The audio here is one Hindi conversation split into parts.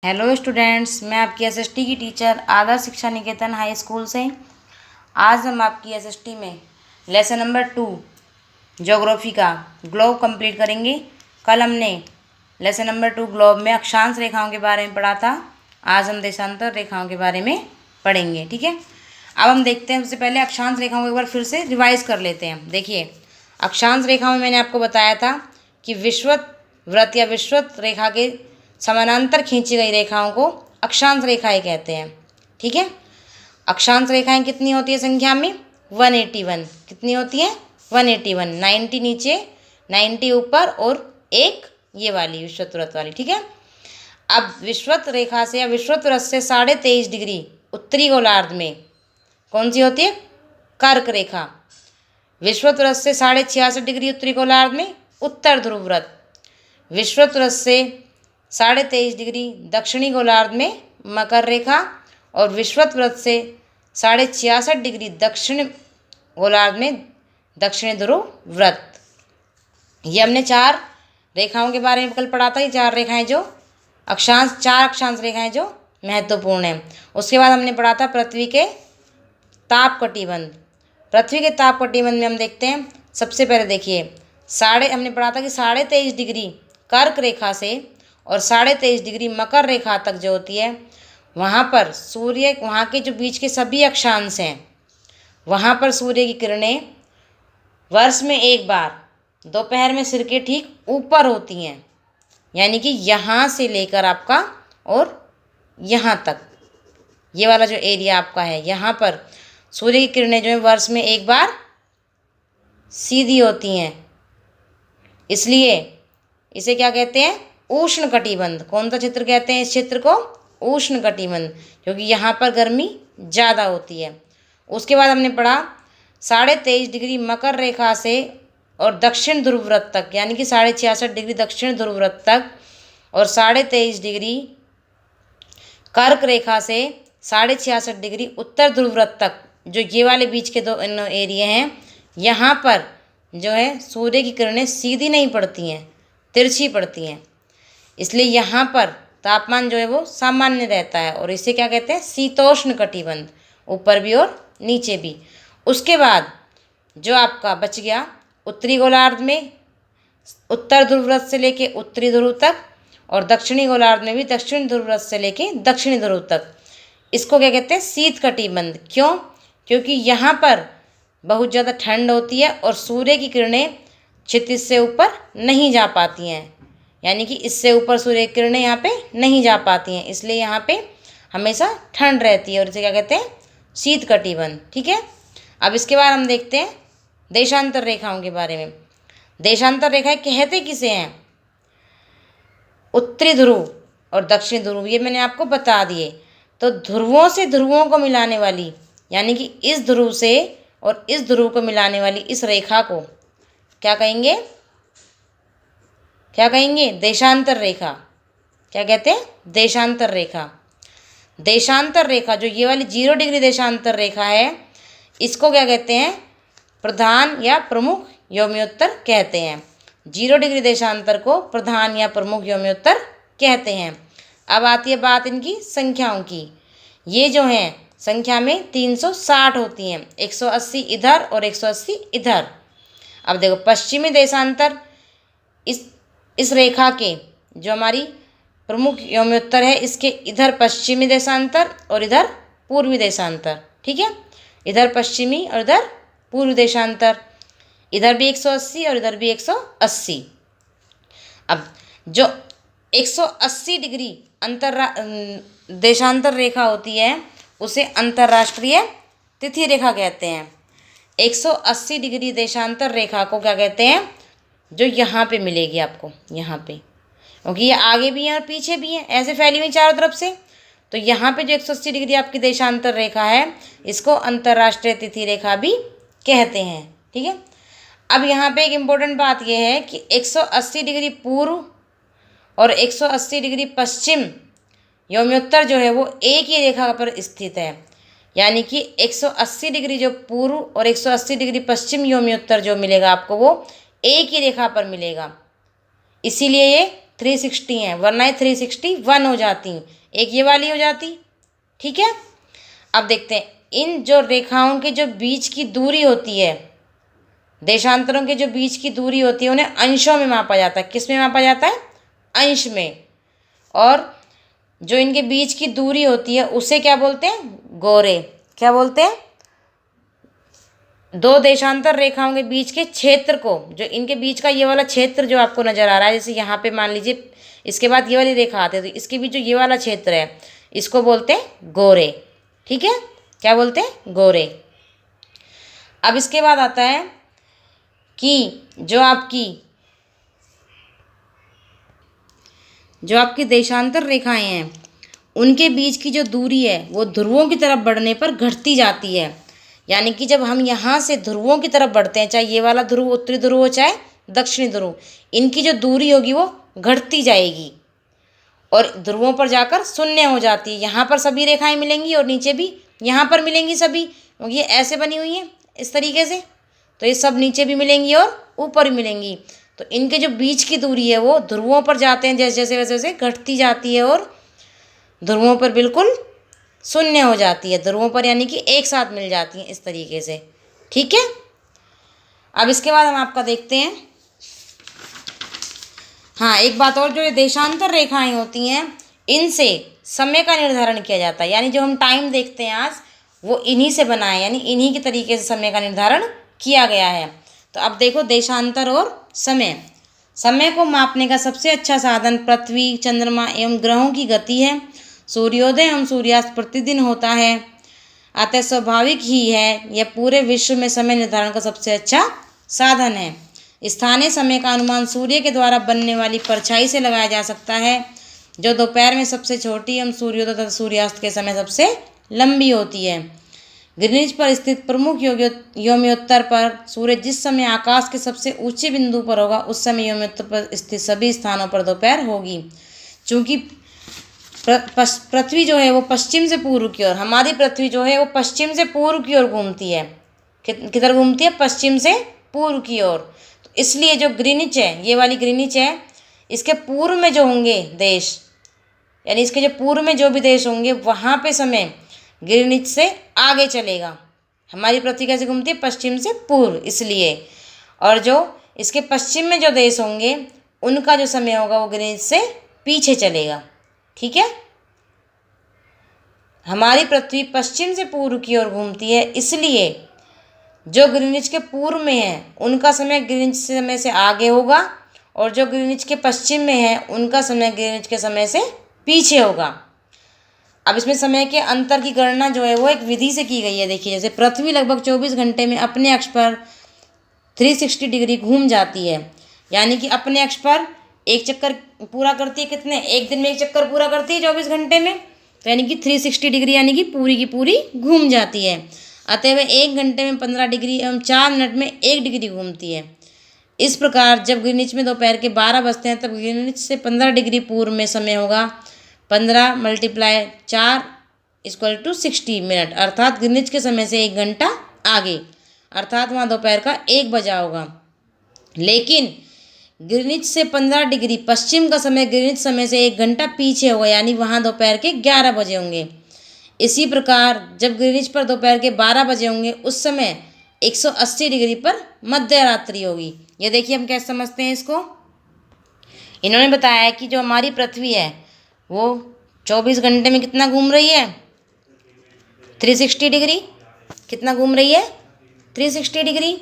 हेलो स्टूडेंट्स, मैं आपकी एसएसटी की टीचर आदर्श शिक्षा निकेतन हाई स्कूल से। आज हम आपकी एसएसटी में लेसन नंबर 2 ज्योग्राफी का ग्लोब कंप्लीट करेंगे। कल हमने लेसन नंबर 2 ग्लोब में अक्षांश रेखाओं के बारे में पढ़ा था। आज हम देशांतर रेखाओं के बारे में पढ़ेंगे। ठीक है, अब हम देखते हैं। सबसे पहले अक्षांश रेखाओं को एक बार फिर से रिवाइज कर लेते हैं। देखिए, अक्षांश रेखाओं में मैंने आपको बताया था कि विषुवत वृत्त या विषुवत रेखा के समानांतर खींची गई रेखाओं को अक्षांश रेखाएं कहते हैं। ठीक है, अक्षांश रेखाएं कितनी होती है संख्या में? 181। कितनी होती है? 181। 90 नीचे, 90 ऊपर और एक ये वाली विषुवत वृत्त वाली। ठीक है, अब विषुवत रेखा से या विषुवत वृत्त से 23.5 डिग्री उत्तरी गोलार्ध में कौन सी होती है? कर्क रेखा। विषुवत वृत्त से 66.5 डिग्री उत्तरी गोलार्ध में उत्तर ध्रुव वृत्त। विषुवत वृत्त से 23.5 डिग्री दक्षिणी गोलार्ध में मकर रेखा और विषुवत वृत्त से 66.5 डिग्री दक्षिण गोलार्ध में दक्षिणी ध्रुव वृत्त। ये हमने 4 रेखाओं के बारे में कल पढ़ा था। ये 4 रेखाएं जो चार अक्षांश रेखाएं जो महत्वपूर्ण हैं। उसके बाद हमने पढ़ा था पृथ्वी के ताप कटिबंध। पृथ्वी के ताप कटिबंध में हम देखते हैं। सबसे पहले देखिए, हमने पढ़ा था कि 23.5 डिग्री कर्क रेखा से और 23.5 डिग्री मकर रेखा तक जो होती है, वहाँ पर सूर्य, वहाँ के जो बीच के सभी अक्षांश हैं, वहाँ पर सूर्य की किरणें वर्ष में एक बार दोपहर में सिर के ठीक ऊपर होती हैं। यानी कि यहाँ से लेकर आपका और यहाँ तक, ये वाला जो एरिया आपका है, यहाँ पर सूर्य की किरणें जो है वर्ष में एक बार सीधी होती हैं। इसलिए इसे क्या कहते हैं? उष्ण कटिबंध। कौन सा क्षेत्र कहते हैं इस क्षेत्र को? उष्ण कटिबंध, क्योंकि यहाँ पर गर्मी ज़्यादा होती है। उसके बाद हमने पढ़ा 23.5 डिग्री मकर रेखा से और दक्षिण ध्रुव वृत्त तक, यानी कि 66.5 डिग्री दक्षिण ध्रुव वृत्त तक और 23.5 डिग्री कर्क रेखा से 66.5 डिग्री उत्तर ध्रुव वृत्त तक, जो ये वाले बीच के 2 एरिया हैं, यहाँ पर जो है सूर्य की किरणें सीधी नहीं पड़ती हैं, तिरछी पड़ती हैं। इसलिए यहाँ पर तापमान जो है वो सामान्य रहता है और इसे क्या कहते हैं? शीतोष्ण कटिबंध, ऊपर भी और नीचे भी। उसके बाद जो आपका बच गया उत्तरी गोलार्ध में उत्तर ध्रुव वृत्त से लेके उत्तरी ध्रुव तक और दक्षिणी गोलार्ध में भी दक्षिण ध्रुव वृत्त से लेके दक्षिणी ध्रुव तक, इसको क्या कहते हैं? शीत कटिबंध। क्यों? क्योंकि यहाँ पर बहुत ज़्यादा ठंड होती है और सूर्य की किरणें क्षितिज से ऊपर नहीं जा पाती हैं, यानी कि इससे ऊपर सूर्य की किरणें यहाँ पे नहीं जा पाती हैं। इसलिए यहाँ पे हमेशा ठंड रहती है और इसे क्या कहते हैं? शीत कटिबंध। ठीक है, अब इसके बाद हम देखते हैं देशांतर रेखाओं के बारे में। देशांतर रेखाएं कहते किसे हैं? उत्तरी ध्रुव और दक्षिणी ध्रुव, ये मैंने आपको बता दिए। तो ध्रुवों से ध्रुवों को मिलाने वाली, यानी कि इस ध्रुव से और इस ध्रुव को मिलाने वाली इस रेखा को क्या कहेंगे? क्या कहेंगे? देशांतर रेखा। क्या कहते हैं? देशांतर रेखा। देशांतर रेखा जो ये वाली 0 डिग्री देशांतर रेखा है, इसको क्या कहते हैं? प्रधान या प्रमुख यौम्योत्तर कहते हैं। 0 डिग्री देशांतर को प्रधान या प्रमुख यौम्योत्तर कहते हैं। अब आती है बात इनकी संख्याओं की। ये जो हैं संख्या में 360 होती हैं, 180 इधर और 180 इधर। अब देखो, पश्चिमी देशांतर इस रेखा के जो हमारी प्रमुख यौम्योत्तर है, इसके इधर पश्चिमी देशांतर और इधर पूर्वी देशांतर। ठीक है, इधर पश्चिमी और इधर पूर्वी देशांतर, इधर भी 180 और इधर भी 180। अब जो 180 डिग्री देशांतर रेखा होती है, उसे अंतर्राष्ट्रीय तिथि रेखा कहते हैं। 180 डिग्री देशांतर रेखा को क्या कहते हैं? जो यहाँ पे मिलेगी आपको, यहाँ पे, क्योंकि ये आगे भी है और पीछे भी है, ऐसे फैली हुई चारों तरफ से। तो यहाँ पे जो 180 डिग्री आपकी देशांतर रेखा है, इसको अंतर्राष्ट्रीय तिथि रेखा भी कहते हैं। ठीक है, अब यहाँ पे एक इम्पोर्टेंट बात यह है कि 180 डिग्री पूर्व और 180 डिग्री पश्चिम यौम्योत्तर जो है वो एक ही रेखा पर स्थित है। यानी कि 180 डिग्री जो पूर्व और 180 डिग्री पश्चिम यौम्योत्तर जो मिलेगा आपको, वो एक ही रेखा पर मिलेगा। इसीलिए ये 360 हैं, वरना ये 361 हो जाती, एक ये वाली हो जाती। ठीक है, अब देखते हैं इन जो रेखाओं के जो बीच की दूरी होती है, देशांतरों के जो बीच की दूरी होती है, उन्हें अंशों में मापा जाता है। किस में मापा जाता है? अंश में। और जो इनके बीच की दूरी होती है उसे क्या बोलते हैं? गोरे। क्या बोलते हैं? दो देशांतर रेखाओं के बीच के क्षेत्र को, जो इनके बीच का ये वाला क्षेत्र जो आपको नजर आ रहा है, जैसे यहाँ पे मान लीजिए इसके बाद ये वाली रेखा आती है, तो इसके बीच जो ये वाला क्षेत्र है इसको बोलते हैं गोरे। ठीक है, क्या बोलते हैं? गोरे। अब इसके बाद आता है कि जो आपकी देशांतर रेखाएं हैं उनके बीच की जो दूरी है वो ध्रुवों की तरफ बढ़ने पर घटती जाती है। यानी कि जब हम यहाँ से ध्रुवों की तरफ बढ़ते हैं, चाहे ये वाला ध्रुव उत्तरी ध्रुव हो चाहे दक्षिणी ध्रुव, इनकी जो दूरी होगी वो घटती जाएगी और ध्रुवों पर जाकर शून्य हो जाती है। यहाँ पर सभी रेखाएं मिलेंगी और नीचे भी यहाँ पर मिलेंगी सभी, क्योंकि ये ऐसे बनी हुई हैं इस तरीके से, तो ये सब नीचे भी मिलेंगी और ऊपर भी मिलेंगी। तो इनके जो बीच की दूरी है वो ध्रुवों पर जाते हैं, जैसे जैसे वैसे वैसे घटती जाती है और ध्रुवों पर बिल्कुल शून्य हो जाती है। ध्रुवों पर यानी कि एक साथ मिल जाती हैं इस तरीके से। ठीक है, अब इसके बाद हम आपका देखते हैं, हाँ एक बात और, जो ये देशांतर रेखाएं होती हैं इनसे समय का निर्धारण किया जाता है। यानी जो हम टाइम देखते हैं आज वो इन्हीं से बना है, यानी इन्हीं के तरीके से समय का निर्धारण किया गया है। तो अब देखो देशांतर और समय। समय को मापने का सबसे अच्छा साधन पृथ्वी, चंद्रमा एवं ग्रहों की गति है। सूर्योदय एवं सूर्यास्त प्रतिदिन होता है, अतः स्वाभाविक ही है यह पूरे विश्व में समय निर्धारण का सबसे अच्छा साधन है। स्थानीय समय का अनुमान सूर्य के द्वारा बनने वाली परछाई से लगाया जा सकता है, जो दोपहर में सबसे छोटी एवं सूर्योदय तथा सूर्यास्त के समय सबसे लंबी होती है। ग्रीनिच पर स्थित प्रमुख योम्योत्तर पर सूर्य जिस समय आकाश के सबसे ऊंचे बिंदु पर होगा उस समय योम्योत्तर पर स्थित सभी स्थानों पर दोपहर होगी। चूँकि पृथ्वी जो है वो पश्चिम से पूर्व की ओर, हमारी पृथ्वी जो है वो पश्चिम से पूर्व की ओर घूमती है। किधर घूमती है? पश्चिम से पूर्व की ओर। तो इसलिए जो ग्रीनिच है, ये वाली ग्रीनिच है, इसके पूर्व में जो होंगे देश, यानी इसके जो पूर्व में जो भी देश होंगे वहाँ पे समय ग्रीनिच से आगे चलेगा। हमारी पृथ्वी कैसे घूमती है? पश्चिम से पूर्व, इसलिए। और जो इसके पश्चिम में जो देश होंगे उनका जो समय होगा वो ग्रीनिच से पीछे चलेगा। ठीक है, हमारी पृथ्वी पश्चिम से पूर्व की ओर घूमती है, इसलिए जो ग्रीनिच के पूर्व में है उनका समय ग्रीनिच समय से आगे होगा और जो ग्रीनिच के पश्चिम में है उनका समय ग्रीनिच के समय से पीछे होगा। अब इसमें समय के अंतर की गणना जो है वो एक विधि से की गई है। देखिए, जैसे पृथ्वी लगभग 24 घंटे में अपने अक्ष पर 360 डिग्री घूम जाती है, यानी कि अपने अक्ष पर एक चक्कर पूरा करती है। कितने? एक दिन में एक चक्कर पूरा करती है 24 घंटे में, तो यानी कि 360 डिग्री यानी कि पूरी की पूरी घूम जाती है। अतः वह 1 घंटे में 15 डिग्री एवं 4 मिनट में 1 डिग्री घूमती है। इस प्रकार जब ग्रीनिच में दोपहर के 12 बजते हैं तब ग्रीनिच से 15 डिग्री पूर्व में समय होगा 15 × 4 = 60 मिनट, अर्थात ग्रीनिच के समय से 1 घंटा आगे, अर्थात वहाँ दोपहर का 1 बजा होगा। लेकिन ग्रीनिच से 15 डिग्री पश्चिम का समय ग्रीनिच समय से 1 घंटा पीछे होगा, यानी वहाँ दोपहर के 11 बजे होंगे। इसी प्रकार जब ग्रीनिच पर दोपहर के 12 बजे होंगे उस समय 180 डिग्री पर मध्य रात्रि होगी। ये देखिए हम कैसे समझते हैं इसको। इन्होंने बताया है कि जो हमारी पृथ्वी है वो 24 घंटे में कितना घूम रही है? 360 डिग्री। कितना घूम रही है? 360 डिग्री।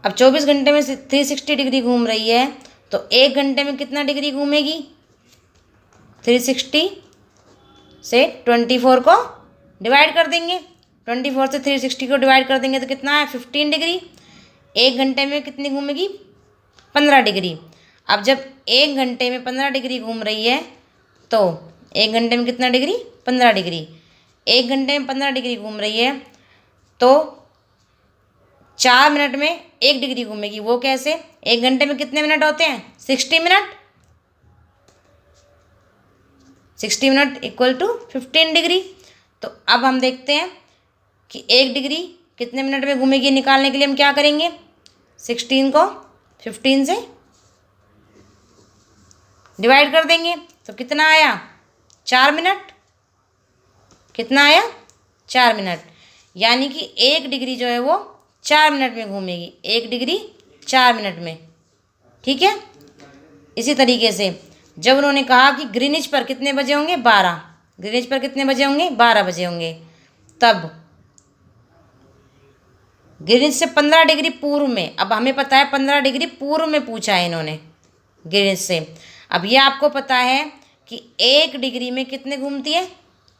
अब 24 घंटे में 360 डिग्री घूम रही है तो 1 घंटे में कितना डिग्री घूमेगी? 360 से 24 को डिवाइड कर देंगे, 24 से 360 को डिवाइड कर देंगे तो कितना है? 15 डिग्री। 1 घंटे में कितनी घूमेगी? 15 डिग्री। अब जब 1 घंटे में 15 डिग्री घूम रही है तो 1 घंटे में कितना डिग्री? 15 डिग्री। 1 घंटे में 15 डिग्री घूम रही है तो 4 मिनट में 1 डिग्री घूमेगी। वो कैसे? 1 घंटे में कितने मिनट होते हैं? 60 मिनट। 60 minute = 15 degree. तो अब हम देखते हैं कि 1 डिग्री कितने मिनट में घूमेगी, निकालने के लिए हम क्या करेंगे? 16 को 15 से डिवाइड कर देंगे तो कितना आया, 4 मिनट। कितना आया, 4 मिनट। यानी कि 1 डिग्री जो है वो 4 मिनट में घूमेगी, 1 डिग्री 4 मिनट में। ठीक है। इसी तरीके से जब उन्होंने कहा कि ग्रीनिच पर कितने बजे होंगे, 12, ग्रीनिच पर कितने बजे होंगे, 12 बजे होंगे, तब ग्रीनिच से 15 डिग्री पूर्व में, अब हमें पता है 15 डिग्री पूर्व में पूछा है इन्होंने ग्रीनिच से। अब ये आपको पता है कि 1 डिग्री में कितने घूमती है,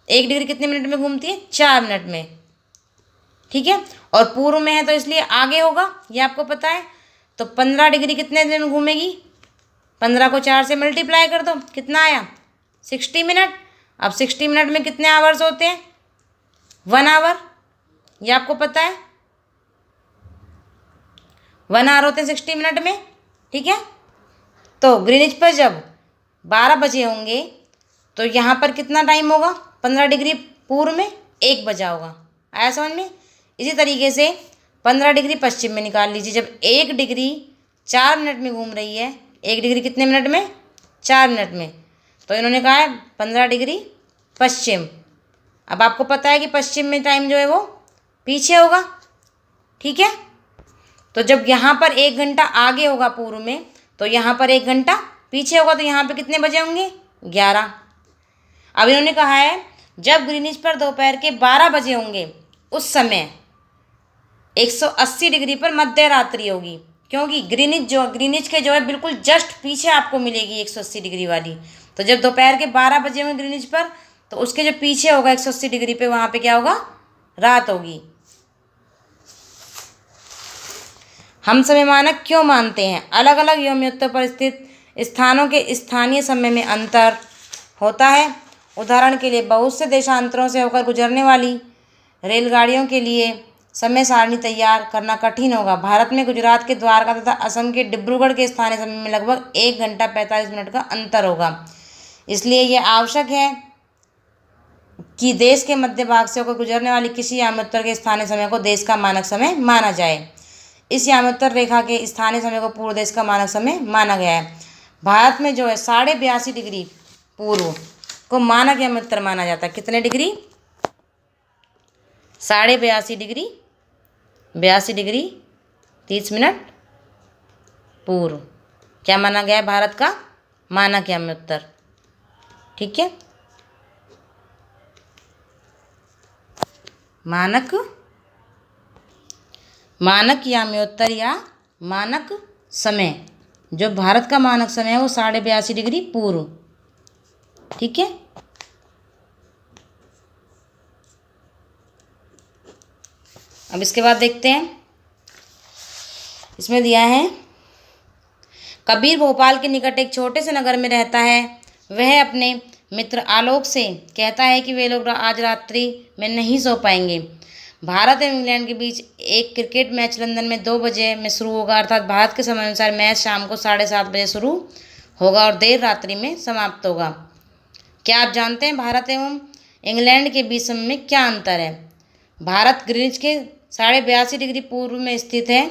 1 डिग्री कितने मिनट में घूमती है, 4 मिनट में। ठीक है। और पूर्व में है तो इसलिए आगे होगा, ये आपको पता है। तो 15 डिग्री कितने दिन घूमेगी, 15 को 4 से मल्टीप्लाई कर दो, कितना आया, 60 मिनट। अब 60 मिनट में कितने आवर्स होते हैं, 1 आवर, ये आपको पता है, 1 आवर होते हैं 60 मिनट में। ठीक है। तो ग्रीनिच पर जब 12 बजे होंगे तो यहाँ पर कितना टाइम होगा, 15 डिग्री पूर्व में 1 बजा होगा। आया समझ में। इसी तरीके से 15 डिग्री पश्चिम में निकाल लीजिए। जब 1 डिग्री 4 मिनट में घूम रही है, 1 डिग्री कितने मिनट में, 4 मिनट में, तो इन्होंने कहा है 15 डिग्री पश्चिम। अब आपको पता है कि पश्चिम में टाइम जो है वो पीछे होगा। ठीक है। तो जब यहाँ पर 1 घंटा आगे होगा पूर्व में, तो यहाँ पर 1 घंटा पीछे होगा, तो यहाँ पे कितने बजे होंगे, 11। अब इन्होंने कहा है जब ग्रीनिच पर दोपहर के 12 बजे होंगे उस समय 180 डिग्री पर मध्य रात्रि होगी, क्योंकि ग्रीनिच के जो है बिल्कुल जस्ट पीछे आपको मिलेगी 180 डिग्री वाली। तो जब दोपहर के 12 बजे होंगे ग्रीनिच पर, तो उसके जो पीछे होगा 180 डिग्री पे, वहाँ पे क्या होगा, रात होगी। हम समय मानक क्यों मानते हैं, अलग अलग यौमियोत्तर पर स्थित स्थानों के स्थानीय समय में अंतर होता है। उदाहरण के लिए बहुत से देशांतरों से होकर गुजरने वाली रेलगाड़ियों के लिए समय सारणी तैयार करना कठिन होगा। भारत में गुजरात के द्वारका तथा असम के डिब्रूगढ़ के स्थानीय समय में लगभग 1 घंटा 45 मिनट का अंतर होगा। इसलिए यह आवश्यक है कि देश के मध्य भाग से होकर गुजरने वाली किसी यामोत्तर के स्थानीय समय को देश का मानक समय माना जाए। इस यामोत्तर रेखा के स्थानीय समय को पूर्व देश का मानक समय माना गया है। भारत में जो है 82.5 डिग्री पूर्व को मानक यामोत्तर माना जाता है। कितने डिग्री, 82.5 डिग्री, 82 डिग्री 30 मिनट पूर्व क्या माना गया है, भारत का मानक यामोत्तर। ठीक है। मानक यामोत्तर या मानक समय, जो भारत का मानक समय है वो 82.5 डिग्री पूर्व। ठीक है। अब इसके बाद देखते हैं, इसमें दिया है कबीर भोपाल के निकट एक छोटे से नगर में रहता है। वह अपने मित्र आलोक से कहता है कि वे लोग आज रात्रि में नहीं सो पाएंगे। भारत एवं इंग्लैंड के बीच एक क्रिकेट मैच लंदन में 2 बजे में शुरू होगा, अर्थात भारत के समय अनुसार मैच शाम को 7:30 बजे शुरू होगा और देर रात्रि में समाप्त होगा। क्या आप जानते हैं भारत एवं इंग्लैंड के बीच समय में क्या अंतर है? भारत ग्रीनिच के 82.5 डिग्री पूर्व में स्थित है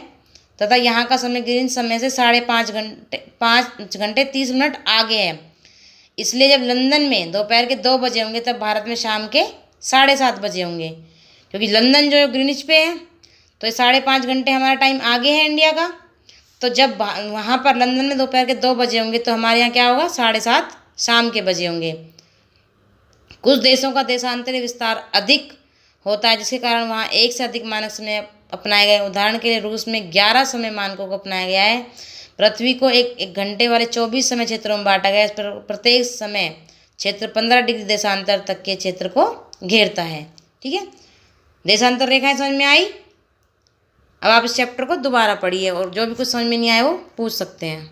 तथा यहाँ का समय ग्रीनिच समय से 5 घंटे 30 मिनट आगे है। इसलिए जब लंदन में दोपहर के 2 बजे होंगे तब भारत में शाम के 7:30 बजे होंगे, क्योंकि लंदन जो ग्रीनिच पे है तो 5.5 घंटे हमारा टाइम आगे है इंडिया का। तो जब वहाँ पर लंदन में दोपहर के 2 बजे होंगे तो हमारे यहाँ क्या होगा, 7:30 शाम के बजे होंगे। कुछ देशों का देशांतरी विस्तार अधिक होता है, जिसके कारण वहाँ एक से अधिक मानक समय अपनाए गए। उदाहरण के लिए रूस में 11 समय मानकों को अपनाया गया है। पृथ्वी को एक घंटे वाले 24 समय क्षेत्रों में बांटा गया है। प्रत्येक समय क्षेत्र 15 डिग्री देशांतर तक के क्षेत्र को घेरता है। ठीक है। देशांतर रेखाएं समझ में आई। अब आप इस चैप्टर को दोबारा पढ़िए और जो भी कुछ समझ में नहीं आया वो पूछ सकते हैं।